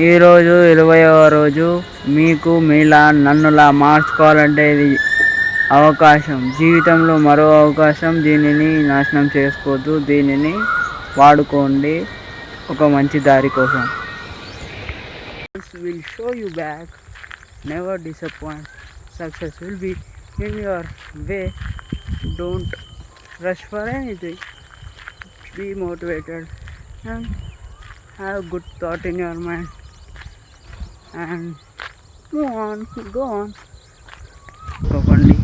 ఈరోజు 20వ రోజు. మీకు మీలా నన్నులా మార్చుకోవాలంటే ఇది అవకాశం, జీవితంలో మరో అవకాశం. దీనిని నాశనం చేసుకోవద్దు, దీనిని వాడుకోండి ఒక మంచి దారి కోసం. Will show you back, never disappoint. Success will be in your way. Don't rush for anything. Be motivated and have good thought in your mind and go on. ఒక్కొక్కటి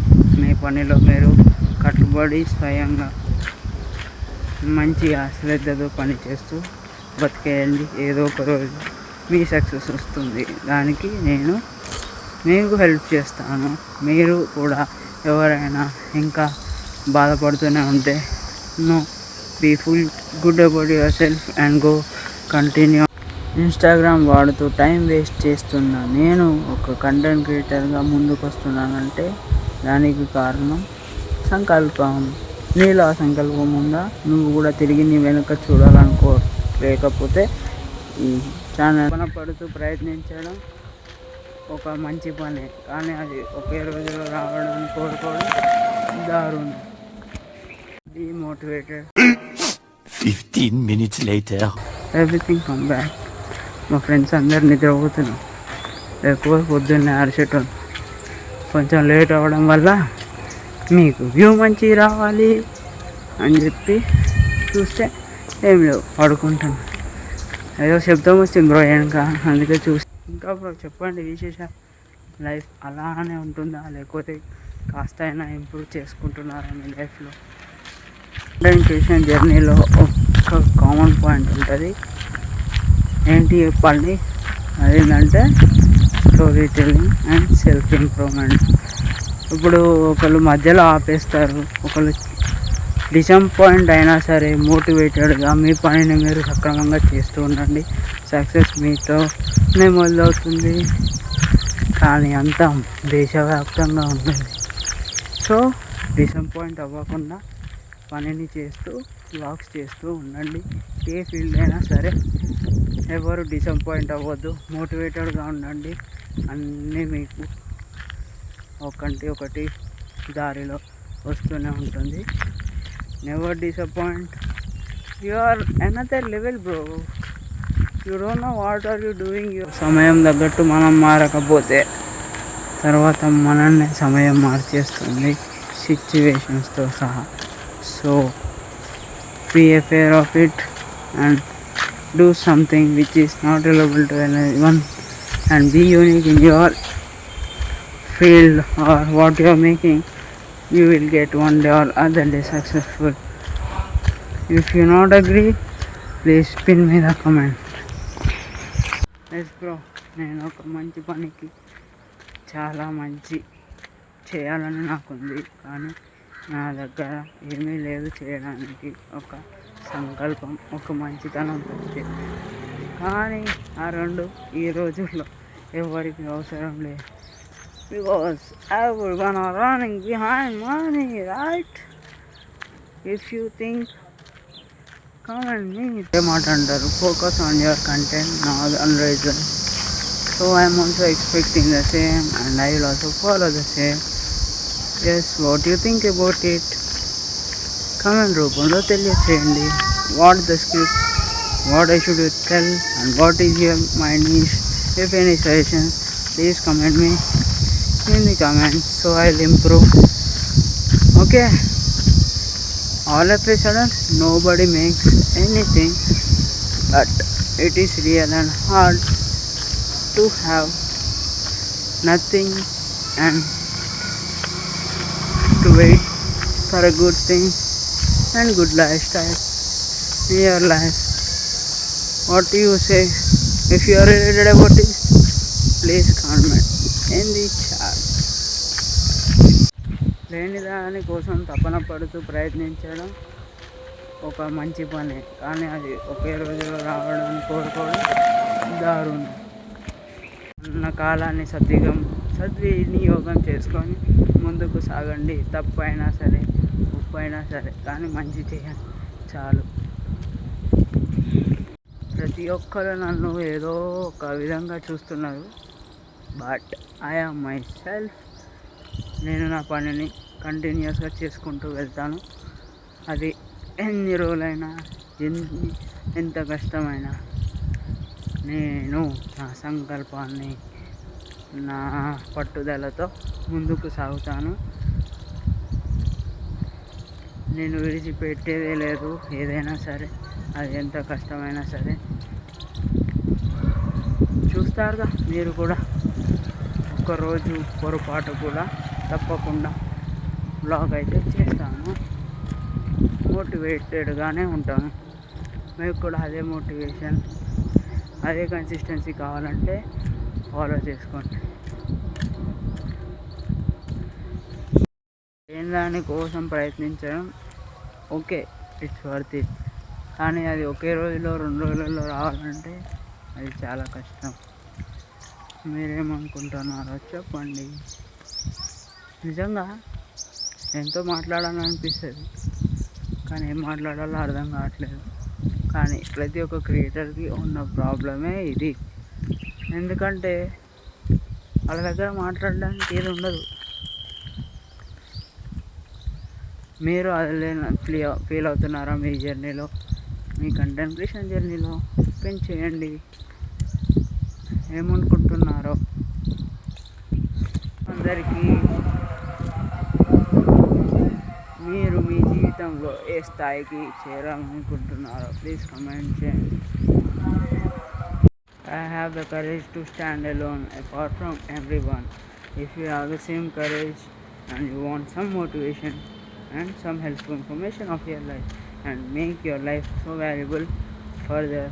మీ పనిలో మీరు కట్టుబడి స్వయంగా మంచిగా శ్రద్ధతో పని చేస్తూ బతికేయండి. ఏదో ఒక రోజు మీ సక్సెస్ వస్తుంది. దానికి నేను మీకు హెల్ప్ చేస్తాను. మీరు కూడా ఎవరైనా ఇంకా బాధపడుతూనే ఉంటే no, be full good about your self and go continue. Instagram వాడుతూ టైం వేస్ట్ చేస్తున్నా నేను ఒక కంటెంట్ క్రియేటర్గా ముందుకు వస్తున్నానంటే దానికి కారణం సంకల్పం. నీలో ఆ సంకల్పం ఉందా? నువ్వు కూడా తిరిగి నీ వెనుక చూడాలనుకో, లేకపోతే ఈ ఛానల్ పడుతూ ప్రయత్నించడం ఒక మంచి పని, కానీ అది ఒకే రోజులో రావడానికి కోరుకోవడం దారుణం. Be motivated. 15 minutes later. Everything come back. మా ఫ్రెండ్స్ అందరు నిద్రపోతున్నాం. ఎక్కువ పొద్దున్నే అరిచేటోళ్ళు. కొంచెం లేట్ అవ్వడం వల్ల మీకు వ్యూ మంచి రావాలి అని చెప్పి చూస్తే ఏం లేవు, పడుకుంటున్నాను. ఏదో శబ్దం వచ్చింది బ్రో వెనక, అందుకే చూసి. ఇంకా బ్రో చెప్పండి విశేషాలు. లైఫ్ అలానే ఉంటుందా, లేకపోతే కాస్త అయినా ఇంప్రూవ్ చేసుకుంటున్నారా మీ లైఫ్లో? కంటెంట్ జర్నీలో ఒక కామన్ పాయింట్ ఉంటుంది. ఏంటి చెప్పండి? అదేంటంటే story telling and self improvement. ఇప్పుడు ఒకళ్ళు మధ్యలో ఆపేస్తారు, ఒకళ్ళు డిసప్పాయింట్ అయినా సరే మోటివేటెడ్గా మీ పనిని మీరు సక్రమంగా చేస్తూ ఉండండి. సక్సెస్ మీతోనే మొదలవుతుంది, కానీ అంతా దేశవ్యాప్తంగా ఉంటుంది. సో డిసప్పాయింట్ అవ్వకుండా పనిని చేస్తూ వ్లాగ్స్ చేస్తూ ఉండండి. ఏ ఫీల్డ్ అయినా సరే ఎవరు డిసప్పాయింట్ అవ్వద్దు, మోటివేటెడ్గా ఉండండి. అన్నీ మీకు ఒకటి దారిలో వస్తూనే ఉంటుంది. Never disappoint. You are another level bro. You don't know what are you doing. సమయం తగ్గట్టు మనం మారకపోతే తర్వాత మనల్ని సమయం మార్చేస్తుంది, సిచ్యువేషన్స్తో సహా. So be aware of it and do something which is not relevant to anyone and be unique in your field or what you are making. You will get one day or other day successful. If you not agree, please pin me the comment. Yes bro, నేను ఒక మంచి పనికి చాలా మంచి చేయాలని నాకుంది, కానీ నా దగ్గర ఏమీ లేదు చేయడానికి. ఒక సంకల్పం, ఒక మంచితనం తప్పితే. కానీ ఆ రెండు ఈ రోజుల్లో ఎవరికి అవసరం లేదు. Because everyone are running behind money, right? If you think, come and me. ఏమాట అంటారు, focus on your content, not on reason. So I am also expecting the same and I will also follow the same. Yes, what do you think about it? Comment రూపంలో తెలియచేయండి. What the script, what I should tell and what is your my niche. If any suggestions, please comment me in the comments so I'll improve. Okay, all of a sudden nobody makes anything, but it is real and hard to have nothing and to wait for a good thing and good lifestyle in your life. What do you say? If you are related about it, please comment in the chat. లేని దాని కోసం తపన పడుతూ ప్రయత్నించడం ఒక మంచి పని, కానీ అది ఒకే రోజులో రావడానికి కోరుకోవడం దారుణం. ఉన్న కాలాన్ని సద్వినియోగం చేసుకొని ముందుకు సాగండి. తప్పు అయినా సరే, ఉప్పు అయినా సరే, కానీ మంచి చేయండి చాలు. ప్రతి ఒక్కరు నన్ను ఏదో ఒక విధంగా చూస్తున్నారు. But I am my self. నేను నా పనిని కంటిన్యూస్గా చేసుకుంటూ వెళ్తాను. అది ఎన్ని రోజులైనా ఎంత కష్టమైనా నేను నా సంకల్పాన్ని నా పట్టుదలతో ముందుకు సాగుతాను. నేను విడిచిపెట్టేదే లేదు. ఏదైనా సరే, అది ఎంత కష్టమైనా సరే. చూస్తారుగా మీరు కూడా. ఒక్కరోజు పొరపాటు కూడా తప్పకుండా బ్లాగ్ అయితే చేస్తాను. మోటివేటెడ్గానే ఉంటాను. మీకు కూడా అదే మోటివేషన్, అదే కన్సిస్టెన్సీ కావాలంటే ఫాలో చేసుకోండి. ఏం దాని కోసం ప్రయత్నించడం ఓకే, ఇట్స్ వర్త్ ఇట్. కానీ అది ఒకే రోజులో 2 రోజులలో రావాలంటే అది చాలా కష్టం. మీరేమనుకుంటున్నారో చెప్పండి. నిజంగా ఎంతో మాట్లాడాలనిపిస్తుంది, కానీ ఏం మాట్లాడాలో అర్థం కావట్లేదు. కానీ ప్రతి ఒక్క క్రియేటర్కి ఉన్న ప్రాబ్లమే ఇది. ఎందుకంటే వాళ్ళ దగ్గర మాట్లాడడానికి ఏది ఉండదు. మీరు అదే ఫీల్ అవుతున్నారా మీ జర్నీలో? మీ కంటెంట్ క్రియేషన్ జర్నీలో స్పెండ్ చేయండి. ఏమనుకుంటున్నారో అందరికీ. మీరు మీ జీవితంలో ఏ స్థాయికి చేరాలనుకుంటున్నారో ప్లీజ్ కమెంట్ చేయండి. I have the courage to stand alone apart from everyone. If you have the same courage and you want some motivation and some helpful information of your life and make your life so valuable further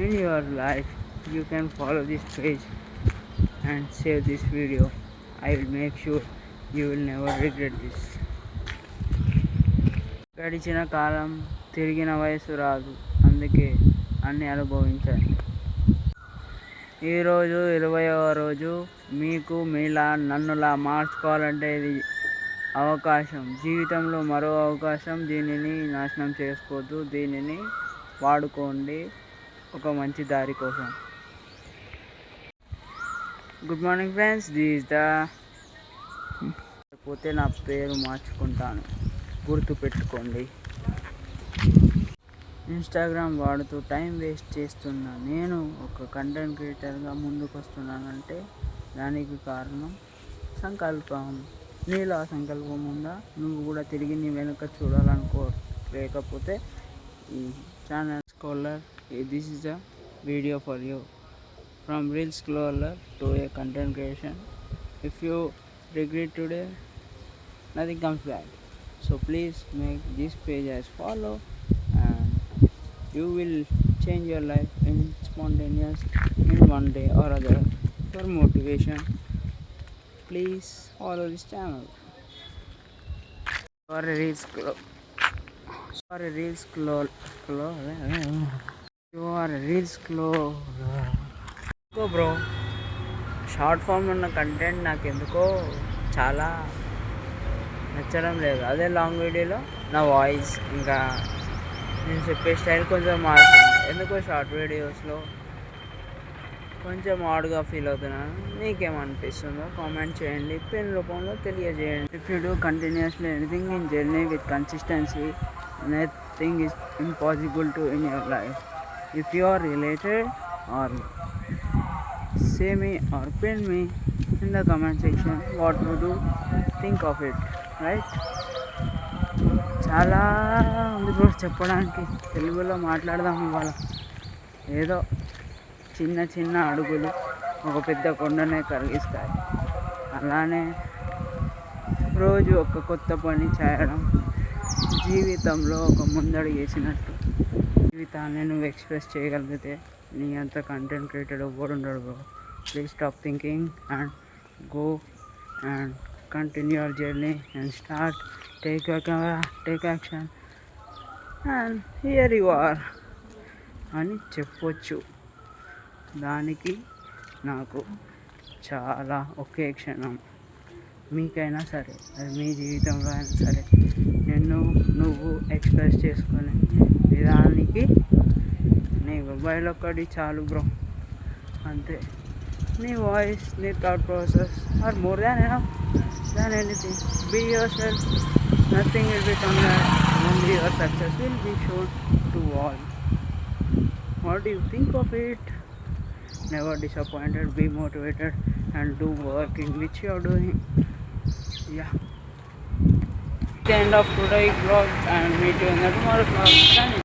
in your life, you can follow this page and save this video. I will make sure you will never regret this. గడిచిన కాలం తిరిగిన వయసు రాదు, అందుకే అన్నీ అనుభవించండి. ఈరోజు 20వ రోజు. మీకు మీలా నన్నులా మార్చుకోవాలంటే ఇది అవకాశం, జీవితంలో మరో అవకాశం. దీనిని నాశనం చేసుకోవద్దు, దీనిని వాడుకోండి ఒక మంచి దారి కోసం. గుడ్ మార్నింగ్ ఫ్రెండ్స్, పోతే నా పేరు మార్చుకుంటాను, గుర్తుపెట్టుకోండి. ఇన్స్టాగ్రామ్ వాడుతూ టైం వేస్ట్ చేస్తున్నా నేను ఒక కంటెంట్ క్రియేటర్గా ముందుకు వస్తున్నానంటే దానికి కారణం సంకల్పం. నీలో ఆ సంకల్పం ఉందా? నువ్వు కూడా తిరిగి నీ వెనుక చూడాలనుకోలేకపోతే ఈ channel scroller, this is a video for you. From reel scroller to a content creation. If you regret today, nothing comes back. So please make this page as follow and you will change your life in spontaneous in one day or other. For motivation, please follow this channel. For a real scroll, you are a real scroll. Go bro. Short form ఉన్న content నాకు ఎందుకో చాలా నచ్చడం లేదు. అదే long వీడియోలో నా voice ఇంకా నేను చెప్పే స్టైల్ కొంచెం మారుతుంది. ఎందుకో షార్ట్ వీడియోస్లో కొంచెం ఆడ్గా ఫీల్ అవుతున్నాను. మీకేమనిపిస్తుందో కామెంట్ చేయండి, పెన్ రూపంలో తెలియజేయండి. If you do continuously anything in journey with consistency, nothing is impossible to in your life. If you are related or say me or pin me in the comment section what you do think of it, right? చాలా ఉంది bro చెప్పడానికి. తెలుగులో మాట్లాడదాం ఇవాళ. ఏదో చిన్న చిన్న అడుగులు ఒక పెద్ద కొండనే కరిగిస్తాయి. అలానే రోజు ఒక కొత్త పని చేయడం జీవితంలో ఒక ముందడుగు వేసినట్టు. జీవితాన్ని నువ్వు ఎక్స్ప్రెస్ చేయగలిగితే నీ అంత కంటెంట్ క్రియేటెడ్ ఎవరు ఉండడు bro. Please stop thinking and go and continue your journey and start. Take your camera, take action, and here you are అని చెప్పొచ్చు. దానికి నాకు చాలా ఒకే క్షణం. మీకైనా సరే, అది మీ జీవితంలో అయినా సరే, నువ్వు ఎక్స్ప్రెస్ చేసుకునే విధానానికి నీకు ప్రొఫైల్ ఒక్కటి చాలు బ్రో, అంతే. నీ వాయిస్, నీ thought process are more than anything. Be your self, nothing will be come back, only your success will be shown to all. What do you think of it? Never disappointed, be motivated and do work in which you are doing. Yeah. The end of today's vlog and meet you in the tomorrow's vlog.